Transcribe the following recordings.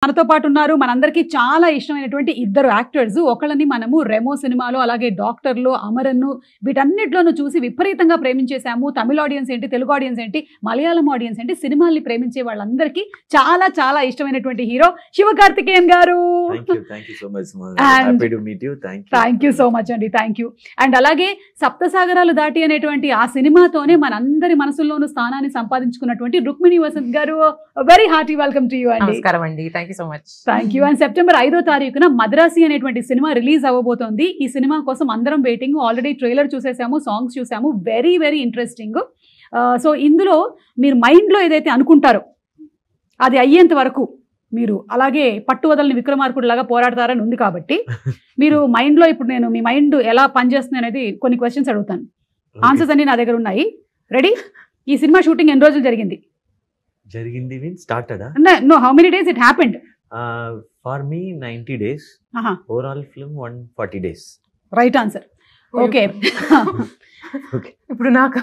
మనతో పాటు ఉన్నారు మనందరికీ చాలా ఇష్టమైనటువంటి ఇద్దరు యాక్టర్స్. ఒకళ్ళని మనము రెమో సినిమాలో, అలాగే డాక్టర్లో, అమరన్ వీటన్నిటిలోనూ చూసి విపరీతంగా ప్రేమించేసాము. తమిళ ఆడియన్స్ ఏంటి, తెలుగు ఆడియన్స్ ఏంటి, మలయాళం ఆడియన్స్ ఏంటి, సినిమాల్ని ప్రేమించే వాళ్ళందరికీ చాలా చాలా ఇష్టమైనటువంటి హీరో శివకార్తికేయన్ గారు. థ్యాంక్ యూ సో మచ్ అండి. Thank you. అండ్ అలాగే సప్తసాగరాలు దాటి అనేటువంటి ఆ సినిమాతోనే మనందరి మనసుల్లోనూ స్థానాన్ని సంపాదించుకున్నటువంటి రుక్మిణి వసంత్ గారు, very hearty welcome to you అండి. నమస్కారం అండి. So much. Thank you. And September 5వ తారీఖున మద్రాసి అనేటువంటి సినిమా రిలీజ్ అవ్వబోతోంది. ఈ సినిమా కోసం అందరం వెయిటింగ్. ఆల్రెడీ ట్రైలర్ చూసేసాము, సాంగ్స్ చూసాము, వెరీ వెరీ ఇంట్రెస్టింగ్. సో ఇందులో మీరు మైండ్లో ఏదైతే అనుకుంటారో అది అయ్యేంత వరకు మీరు అలాగే పట్టువదలని విక్రమార్కుడు లాగా పోరాడతారని ఉంది. కాబట్టి మీరు మైండ్లో ఇప్పుడు నేను మీ మైండ్ ఎలా పనిచేస్తుంది అనేది కొన్ని క్వశ్చన్స్ అడుగుతాను. ఆన్సర్స్ అన్ని నా దగ్గర ఉన్నాయి. రెడీ? ఈ సినిమా షూటింగ్ ఎన్ని రోజులు జరిగింది? started no, how many days it happened? For me 90 days. Overall film 140 days. Right answer. Okay. Okay. ఇప్పుడు నాకు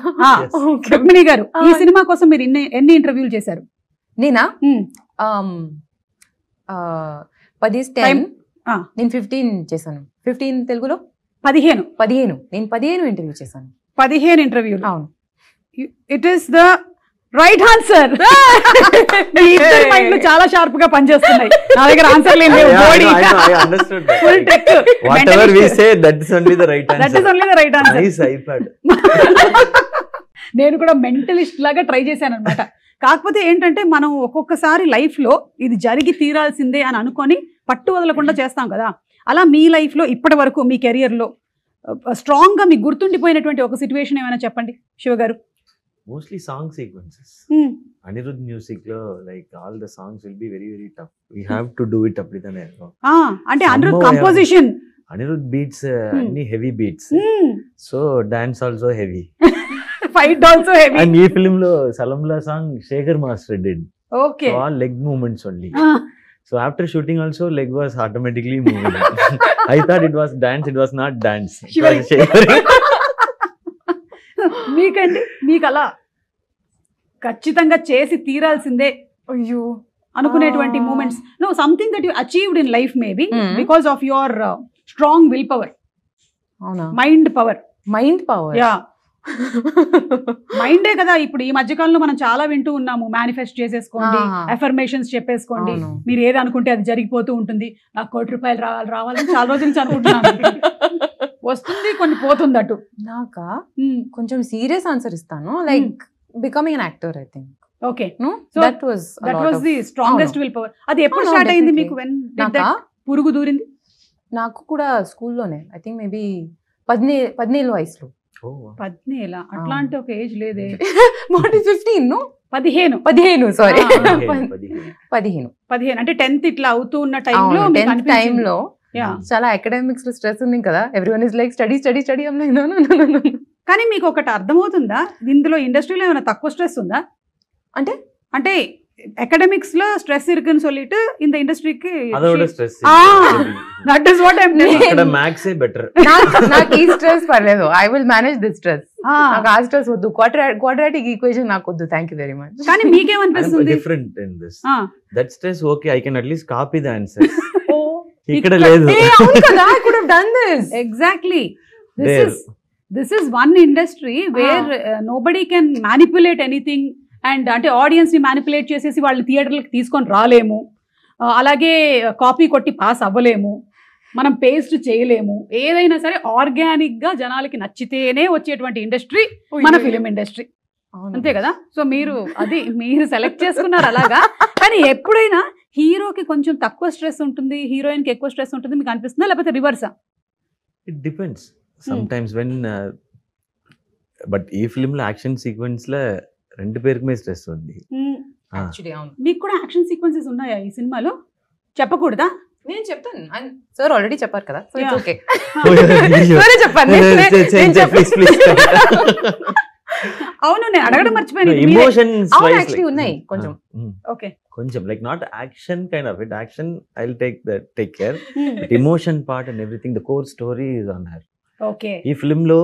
రుక్మిణి గారు, ఈ సినిమా కోసం మీరు ఎన్ని ఇంటర్వ్యూలు చేశారు? నేనా 10 నేను 15 చేశాను. 15 తెలుగులో 15 నేను 15 ఇంటర్వ్యూ చేశాను. 15 ఇంటర్వ్యూలు. అవును. It is the right answer. చాలా షార్ప్ గా పనిచేస్తున్నాయి. నా దగ్గర ఆన్సర్ లేదు. నేను కూడా మెంటలిస్ట్ లాగా ట్రై చేశాను అనమాట. కాకపోతే ఏంటంటే మనం ఒక్కొక్కసారి లైఫ్ లో ఇది జరిగి తీరాల్సిందే అని అనుకొని పట్టు వదలకుండా చేస్తాం కదా. అలా మీ లైఫ్ లో ఇప్పటి వరకు మీ కెరియర్ లో స్ట్రాంగ్ గా మీకు గుర్తుండిపోయినటువంటి ఒక సిచ్యువేషన్ ఏమైనా చెప్పండి శివ గారు. Mostly song sequences. Anirudh music lo, like all the songs will be very very tough. We have to do it up with an arrow. Ante Anirudh composition. Anirudh beats any heavy beats. So dance also heavy. Fight also heavy. And ee film lo Salamla song Shekhar Master did. Okay. So all leg movements only. So after shooting also leg was automatically moving. I thought it was dance, it was not dance. It was shivering. మీకండి, మీకు అలా ఖచ్చితంగా చేసి తీరాల్సిందే అయ్యో అనుకునేటువంటి moments? No, something that you achieved in life maybe because of your strong will power. అవునా? Mind power. Yeah, మైండే కదా. ఇప్పుడు ఈ మధ్యకాలంలో మనం చాలా వింటూ ఉన్నాము, మేనిఫెస్ట్ చేసేసుకోండి, అఫర్మేషన్స్ చెప్పేసుకోండి, మీరు ఏది అనుకుంటే అది జరిగిపోతూ ఉంటుంది. నాకు ₹1 రావాలని చాలా రోజుల నుంచి అనుకుంటున్నాను. వస్తుంది, కొన్ని పోతుంది. అటు నాకా కొంచెం సీరియస్ ఆన్సర్ ఇస్తాను. Like becoming an actor, I think. Okay, so that was the strongest will power. అది ఎప్పుడు స్టార్ట్ అయింది మీకు? పురుగు దూరింది నాకు కూడా స్కూల్లోనే. ఐ థింక్ మేబీ 17 వయసులో. 17? అట్లా అంటే ఒక ఏజ్ లేదే. 15 సారీ 15 అంటే 10th ఇట్లా అవుతూ ఉన్న టైంలో చాలా అకాడమిక్స్ లో స్ట్రెస్ ఉంది కదా. Everyone is like study. కానీ మీకు ఒకటి అర్థమవుతుందా, ఇందులో ఇండస్ట్రీలో ఏమైనా తక్కువ స్ట్రెస్ ఉందా? అంటే అకాడమిక్స్ లో స్ట్రెస్ இருக்குன்னு சொல்லிட்டு இந்த ఇండస్ట్రీకి அதோட stress. That is what I am saying. ఇక్కడ మ్యాథ్స్ ఏ బెటర్. నాకు ఈ స్ట్రెస్ పర్లేదు. I will manage this stress. నాకు ఆ స్ట్రెస్ వద్దు. క్వాడ్రాటిక్ ఈక్వేషన్ నాకు వద్దు. Thank you very much. కానీ మీకేమనిపిస్తుంది? Different in this. That stress okay, I can at least copy the answers. ఇక్కడ లేదు. అవును కదా, I could have done this. Exactly. This is one industry where nobody can manipulate anything. And అంటే audience ని manipulate చేసేసి వాళ్ళని థియేటర్లకు తీసుకొని రాలేము, అలాగే కాపీ కొట్టి పాస్ అవ్వలేము, మనం పేస్ట్ చేయలేము. ఏదైనా సరే ఆర్గానిక్ గా జనాలకి నచ్చితేనే వచ్చేటువంటి ఇండస్ట్రీ మన ఫిలిం ఇండస్ట్రీ. అంతే కదా? సో మీరు సెలెక్ట్ చేసుకున్నారు అలాగా. కానీ ఎప్పుడైనా హీరోకి కొంచెం తక్కువ స్ట్రెస్ ఉంటుంది, హీరోయిన్ కి ఎక్కువ స్ట్రెస్ ఉంటుంది మీకు అనిపిస్తుందా, లేకపోతే రివర్సా? It depends sometimes when. But ఈ ఫిలిం లో యాక్షన్ సీక్వెన్స్ లో రెండు పేరుకి మీద స్ట్రెస్ ఉంది. మీకు కూడా యాక్షన్ సీక్వెన్సెస్ ఉన్నాయా ఈ సినిమాలో? చెప్పకూడదా? నేను చెప్తాను. సార్ ఆల్రెడీ చెప్పారు కదా. So it's okay. అవును, నేను అడగడం మర్చిపోయాను. ఎమోషన్స్ యాక్చువల్లీ ఉన్నాయి కొంచెం. ఓకే, కొంచెం like not action kind of it. Action I will take care. But emotion part and everything, the core story is on her. Okay, ఈ ఫిల్మ్ లో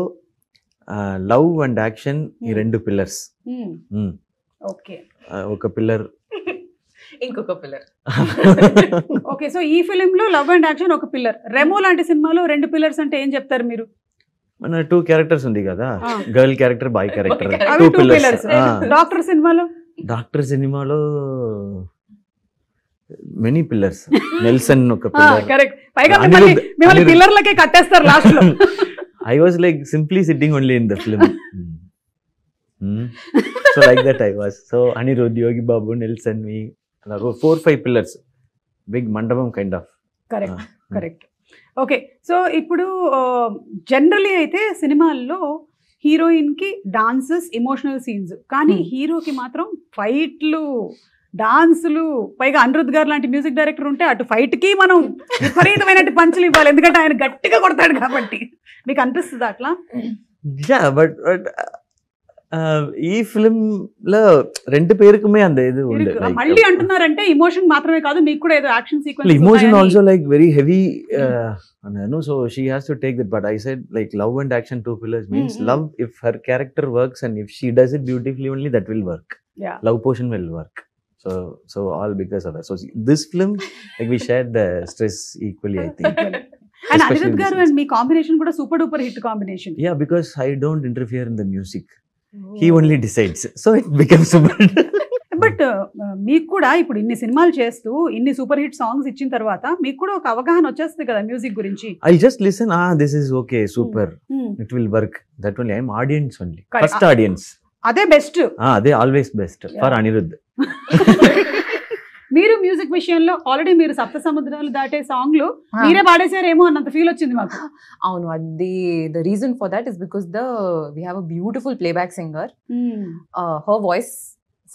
లవ్ అండ్ యాక్షన్ ఈ రెండు పిల్లర్స్. ఓకే, ఒక pillar ఇంకొక pillar. Okay, so ఈ film లో love and action ఒక pillar. Remo లాంటి సినిమాలో 2 పిల్లర్స్ అంటే ఏం చెప్తారు మీరు? మన 2 క్యారెక్టర్స్ ఉంది కదా, గర్ల్ క్యారెక్టర్, బాయ్ క్యారెక్టర్, అవి 2 పిల్లర్స్. డాక్టర్ సినిమాలో? డాక్టర్ సినిమాలో మెనీ పిల్లర్స్. నెల్సన్ ఒక పిల్లర్. కరెక్ట్. పైగా మిమ్మల్ని పిల్లర్లకే కట్టేస్తారు లాస్ట్ లో. I was like simply sitting only in the film. So like that I was. So Anirudh, Yogi Babu, Nelson, me, 4-5 pillars. Big mandapam kind of. Correct. Correct. Okay, so ఇప్పుడు generally అయితే సినిమాల్లో heroine కి dances, emotional scenes, కానీ హీరోకి మాత్రం ఫైట్లు, డాన్సులు, పైగా అనిరుద్ధ్ గారు లాంటి మ్యూజిక్ డైరెక్టర్ ఉంటే అటు ఫైట్ కి మనం విపరీతమైన పంచులు ఇవ్వాలి, ఎందుకంటే ఆయన గట్టిగా కొడతాడు కాబట్టి. మీకు అనిపిస్తుంది అట్లా? బట్ ఈ ఫిలిం లో 2 పేరుకుమే అంత ఇది మళ్ళీ అంటున్నారంటే ఎమోషన్ మాత్రమే కాదు, మీకు కూడా ఏదో action sequence. Emotion also like very heavy, so she has to take that, but I said like love and action 2 pillars means love, if her character works and if she does it beautifully only, that will work. Love portion will work. So all because of that. So this film, like we shared the stress equally, I think. And Anirudh garu and me combination kuda super duper hit combination. Yeah, because I don't interfere in the music. He only decides. So it becomes super. But మీకు కూడా ఇప్పుడు ఇన్ని సినిమాలు చేస్తూ ఇన్ని super hit songs ఇచ్చిన తర్వాత మీకు కూడా ఒక అవగాహన వచ్చేస్తుంది కదా మ్యూజిక్ గురించి. I just listen, this is okay, super. It will work. That only I am audience only. First audience. అదే బెస్ట్. అదే ఆల్వేస్ బెస్ట్ ఫర్ అనిరుద్ధ్. మీరు మ్యూజిక్ విషయంలో ఆల్రెడీ మీరు సప్త సముద్రాలు దాటే సాంగ్లు మీరే పాడేశారేమో అన్నంత ఫీల్ వచ్చింది మాకు. అవును, అది the reason for that is because we have a beautiful playback singer. Her voice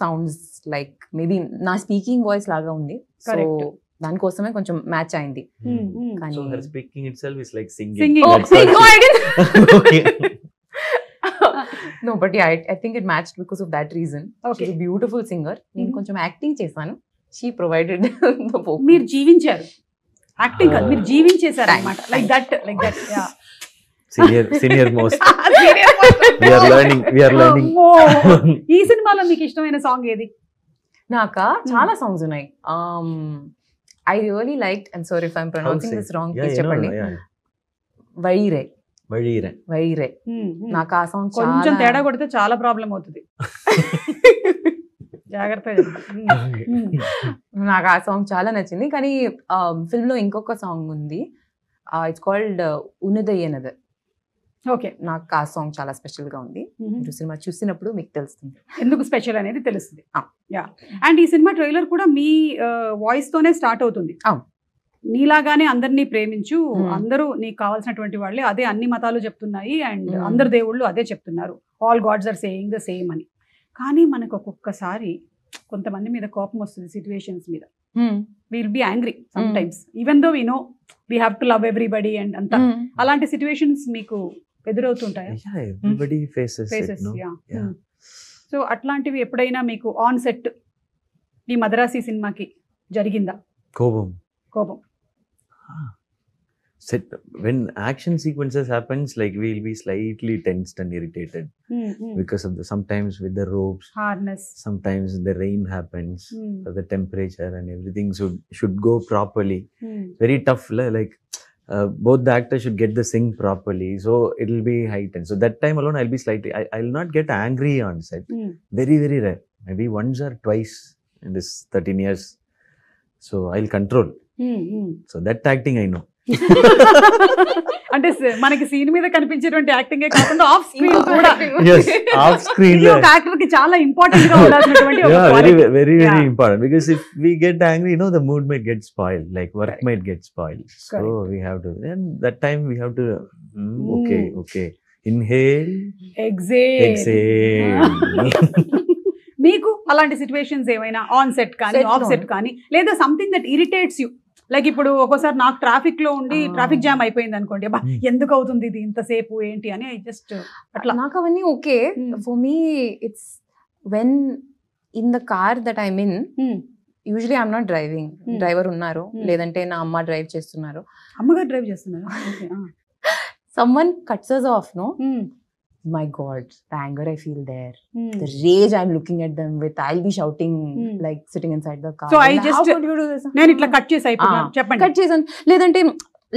sounds like maybe నా స్పీకింగ్ వాయిస్ లాగా ఉంది, సో దానికోసమే కొంచెం మ్యాచ్ అయింది. So her speaking itself is like singing. No, but yeah, I think it matched because of that reason. She's a beautiful singer. నేను కొంచెం acting చేశాను. She provided the vocal. మీరు జీవించారు, యాక్టింగ్ కాదు, మీరు జీవించేశారు అన్నమాట. Like that yeah. Senior most. We are learning. ఈ సినిమాలో మీకు ఇష్టమైన సాంగ్ ఏది? నాకా చాలా సాంగ్స్ ఉన్నాయి. I really liked, I'm sorry if I'm pronouncing this wrong, please చెప్పండి. వైరే. నాకు ఆ సాంగ్ కొంచెం తేడా కొడితే చాలా ప్రాబ్లం అవుతుంది, జాగ్రత్తగా. నాకు ఆ సాంగ్ చాలా నచ్చింది. కానీ ఫిల్మ్ లో ఇంకొక సాంగ్ ఉంది, ఇట్స్ కాల్డ్ ఉన్నదయ్యనదర్. ఓకే, నాకు ఆ సాంగ్ చాలా స్పెషల్ గా ఉంది. మీరు సినిమా చూసినప్పుడు మీకు తెలుస్తుంది ఎందుకు స్పెషల్ అనేది తెలుస్తుంది. యా, అండ్ ఈ సినిమా ట్రైలర్ కూడా మీ వాయిస్ తోనే స్టార్ట్ అవుతుంది. నీలాగానే అందరినీ ప్రేమించు, అందరూ నీకు కావాల్సినటువంటి వాళ్ళే, అదే అన్ని మతాలు చెప్తున్నాయి అండ్ అందరు దేవుళ్ళు అదే చెప్తున్నారు, all gods are saying the same అని. కానీ మనకు ఒక్కొక్కసారి కొంతమంది మీద కోపం వస్తుంది, సిచ్యువేషన్స్ మీద. Will be angry sometimes even though we know we have to love everybody and అంతా. అలాంటి సిచ్యువేషన్స్ మీకు ఎదురవుతుంటాయా? Everybody faces it, no? Yeah. So అట్లాంటివి ఎప్పుడైనా మీకు ఆన్ సెట్ ఈ మద్రాసి సినిమాకి జరిగిందా? కోపం. Set when action sequences happens, like we'll be slightly tensed and irritated because of sometimes with the ropes, harness, sometimes the rain happens, the temperature and everything should go properly. Very tough, like both the actors should get the sync properly, so it will be heightened. So that time alone I'll be slightly, I'll not get angry on set. Very very rare, maybe once or twice in this 13 years, so I'll control. So that acting I know. అంటే మనకి scene మీద కనిపించేటువంటి acting కాకుండా off screen కూడా, off screen ఒక actor కి చాలా important గా ఉండాల్సినటువంటి very important, because if we get angry, the mood might get spoiled, like work might get spoiled. So we have to, and that time we have to okay inhale, exhale. మీకు అలాంటి situations ఏమైనా on set కానీ of set కానీ, లేదా something that irritates you? Like ఇప్పుడు ఒక్కోసారి నాకు traffic లో ఉండి ట్రాఫిక్ జామ్ అయిపోయింది అనుకోండి, అబ్బా ఎందుకు అవుతుంది ఇది ఇంతసేపు ఏంటి అని, జస్ట్ అట్లా. నాకు అవన్నీ okay. For me it's when in the car that I mean, usually I'm not driving, driver ఉన్నారు, లేదంటే నా అమ్మ డ్రైవ్ చేస్తున్నారు. అమ్మగారు డ్రైవ్ చేస్తున్నారు. Someone cuts us off, no? my God, the anger I feel there, the rage I'm looking at them with, I'll be shouting like sitting inside the car. So I How just could you do this? నేను ఇట్లా cut చేసి అయిపోయాను చెప్పండి. Cut చేసాను. లేదంటే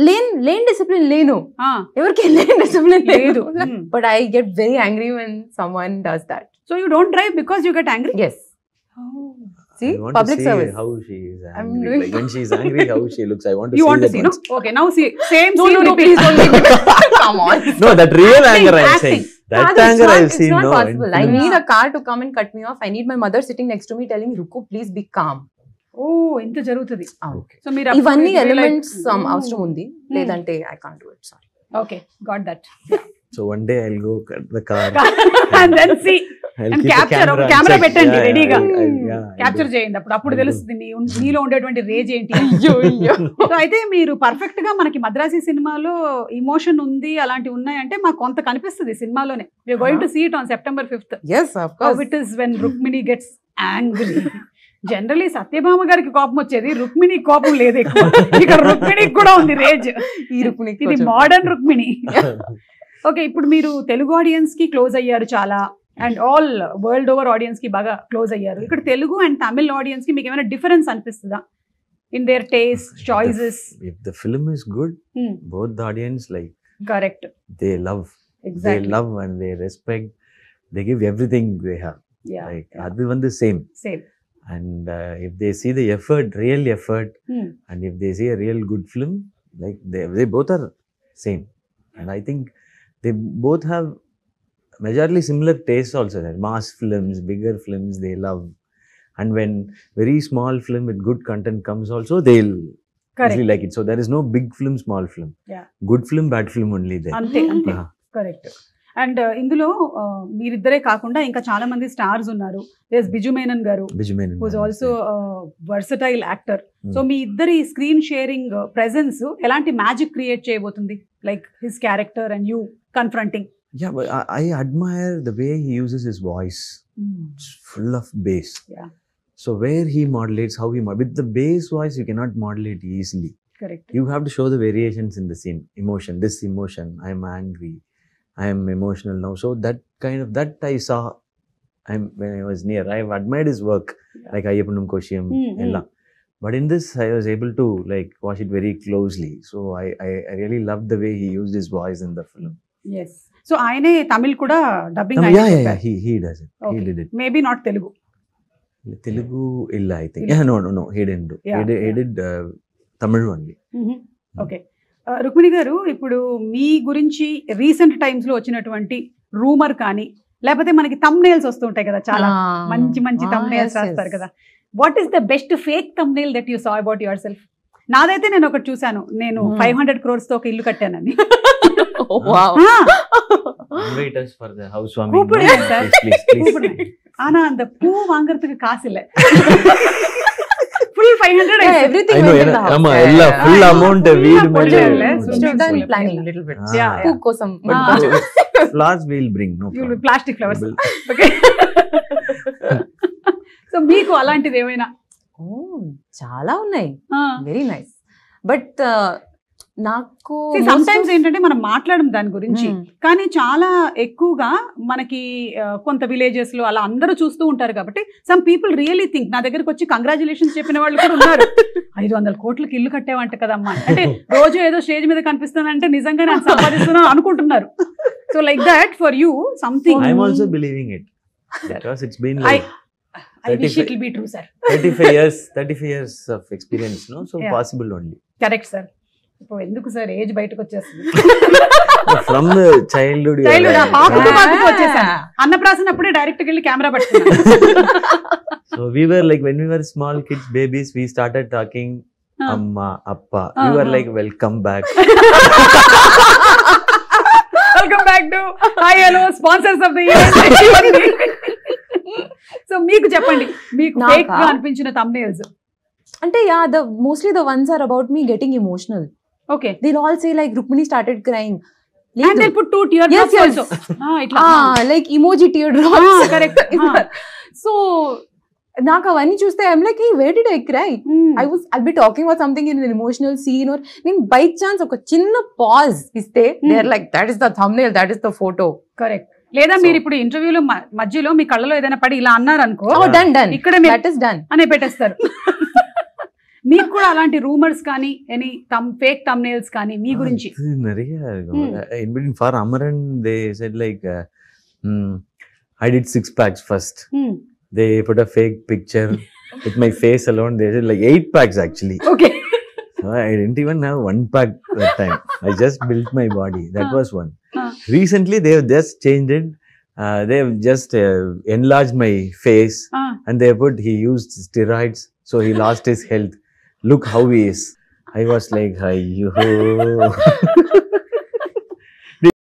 లేని discipline లేను, Ah, ఎవరికి లేని డిసిప్లిన్ లేదు. లేదు. But I get very angry when someone does that. So you don't drive because you get angry? Yes. Oh. See, I want public to see service. how she is I'm angry. doing- Like when she's angry, how she looks. I want to You see want to that see, no? once. Okay, now see, same No, scene no, no, repeat. please don't make me. Come on. No, that real Acting, anger I'm acting. saying. That Father, anger I've it's seen. not No, possible. I in need a car to come and cut me off. I need my mother sitting next to me telling, Ruko, please be calm. ఓ ఇంత జరుగుతుంది. Okay. So మీరు ఇవన్నీ elements అవసరం ఉంది, లేదంటే I can't do it. Sorry. Okay, got that. So one day I'll go cut the car. And then see, I'll and keep capture, the camera. camera and check. పెట్టండి Yeah, రెడీగా. yeah, capture చేయండి, అప్పుడు I'll తెలుస్తుంది నీలో ఉండేటువంటి raise ఏంటి. అయ్యో అయ్యో. సో అయితే మీరు పర్ఫెక్ట్ గా మనకి మద్రాసి సినిమాలో ఇమోషన్ ఉంది అలాంటివి ఉన్నాయంటే మాకు కొంత కనిపిస్తుంది సినిమాలోనే. We are going to see it on September 5th. Yes, of How course. it is when Rukmini gets angry. Generally Satyabhama గారికి కోపం వచ్చేది, రుక్మిణి కోపం లేదు ఎక్కువ. ఇక రుక్మిణికి కూడా ఉంది రేజ్. ఈ రుక్మిణి ఇది మోడర్న్ రుక్మిణి. ఓకే, ఇప్పుడు మీరు తెలుగు ఆడియన్స్ కి క్లోజ్ అయ్యారు చాలా, and all world over audience కి బాగా క్లోజ్ అయ్యారు. ఇక్కడ తెలుగు అండ్ తమిళ్ ఆడియన్స్ కి మీకు ఏమైనా డిఫరెన్స్ అనిపిస్తుందా in there taste, choices? If the film is good, both the audience like correct, they love, they exactly, love and they respect. They give everything they have. Like adu one the same. Same. And if they see the effort, real effort, and if they see a real good film, like they both are same. And I think they both have majorly similar tastes also. That mass films, bigger films, they love. And when very small film with good content comes also, they'll usually like it. So there is no big film, small film. Yeah. Good film, bad film only there. అంతే అంతే, Ah. Correct. And ఇందులో మీరిద్దరే కాకుండా ఇంకా చాలా మంది stars ఉన్నారు. There Biju Menon గారు, Biju Menon. Whose also versatile actor. So మీ ఇద్దరి స్క్రీన్ షేరింగ్ ప్రెజెన్స్ ఎలాంటి మ్యాజిక్ క్రియేట్ చేయబోతుంది? Like his character and you confronting. Yeah, but I admire the way he uses his voice. It's full of bass. Yeah. So where he modulates, how he with the bass voice, you cannot modulate easily. Correct. You have to show the variations in the scene. Emotion, this emotion, I am angry, I am emotional now. So that kind of that I saw. When I was near, I have admired his work, like Ayyappanum Koshiyam, ella. But in this, I was able to like watch it very closely. So I really loved the way he used his voice in the film. Yes. So ఆయనే తమిళ్ కూడా dubbing Yeah. He does it. He did it. Maybe not Telugu. Telugu illa, I think. Yeah, no. He didn't do. Yeah, He did Tamil only. Okay, Rukmini గారు, ఇప్పుడు మీ గురించి recent times లో వచ్చినటువంటి rumour కానీ, లేకపోతే మనకి థంబ్నెయిల్స్ వస్తుంటాయి కదా, చాలా మంచి మంచి థంబ్నెయిల్స్ రాస్తారు కదా. What is the best fake thumbnail that you saw about your self? నాదైతే నేను ఒకటి చూసాను, నేను 500 crores తో ఒక ఇల్లు కట్టానని. Wow. Invite us for the housewarming. கூப்பிடுங்க No? சார். Please. ஆனா அந்த பூ வாங்குறதுக்கு காசு இல்ல. Full 500. Yeah, everything I know. went in the house. Amma, ella full amount full weed amount. Should have done planning a little bit. Yeah. Cook kosam. But flowers we'll bring. No You will problem. plastic flowers. We'll- Okay. So మీకు అలాంటిది ఏమైనా? చాలా ఉన్నాయి. Very nice. But నాకు some times ఏంటంటే మనం మాట్లాడడం దాని గురించి, కానీ చాలా ఎక్కువగా మనకి కొంత విలేజెస్ లో అలా అందరూ చూస్తూ ఉంటారు కాబట్టి సమ్ పీపుల్ రియలీ థింక్, నా దగ్గరకు వచ్చి కంగ్రాచులేషన్స్ చెప్పిన వాళ్ళు కూడా ఉన్నారు, 500 కోట్లకి ఇల్లు కట్టేవంట కదమ్మా, అంటే రోజు ఏదో స్టేజ్ మీద కనిపిస్తానంటే నిజంగా నేను సంపాదిస్తున్నాను అనుకుంటున్నారు. So like that for you something. I'm also believing it because it's been like I wish it will be true, sir. 35 years of experience, no? So Yeah. possible only. Correct, sir. ఇప్పుడు ఎందుకు sir age బయటకు వచ్చేస్తుంది? From the childhood. you are childhood like- పాకుతూ వచ్చేసాను. అన్నప్రాసనప్పుడే direct వెళ్ళి camera పట్టుకున్నాను. So we were like, when we were small kids, babies, we started talking Amma, Appa. We were like, welcome back. Welcome back to hi hello sponsors of the year. So మీకు చెప్పండి, మీకు నాకా? Fake గా అనిపించిన thumbnails. అంటే mostly the ones are about me getting emotional. Okay, They'll all say like Rukmini started crying. and they put 2 teardrops Yes, yes. also. ఇట్లా Like emoji teardrops. correct. So నాకు అవన్నీ చూస్తే I'm like, hey, where did I cry? I'll be talking about something in an emotional scene, or నేను by chance ఒక చిన్న pause ఇస్తే they're like, that is the thumbnail, that is the photo. Correct. లేదా మీరు ఇప్పుడు ఇంటర్వ్యూలో మధ్యలో మీ కళ్ళలో ఏదైనా పడి ఇలా అన్నారు అనుకో, done. ఇక్కడ That is done. అనే పెట్టేస్తారు. మీకు కూడా అలాంటి రూమర్స్ కానీ ఎనీ ఫేక్ thumbnails కానీ మీ గురించి? நிறைய in between for Amaran they said like I did 6 packs first. They put a fake picture with my face alone. They said like 8 packs actually. Okay. So I didn't even have 1 pack that time. I just built my body. That was one. Recently they have just changed it. They have just enlarged my face and they put he used steroids, so he lost his health. Look how he is. I was like, ayyo.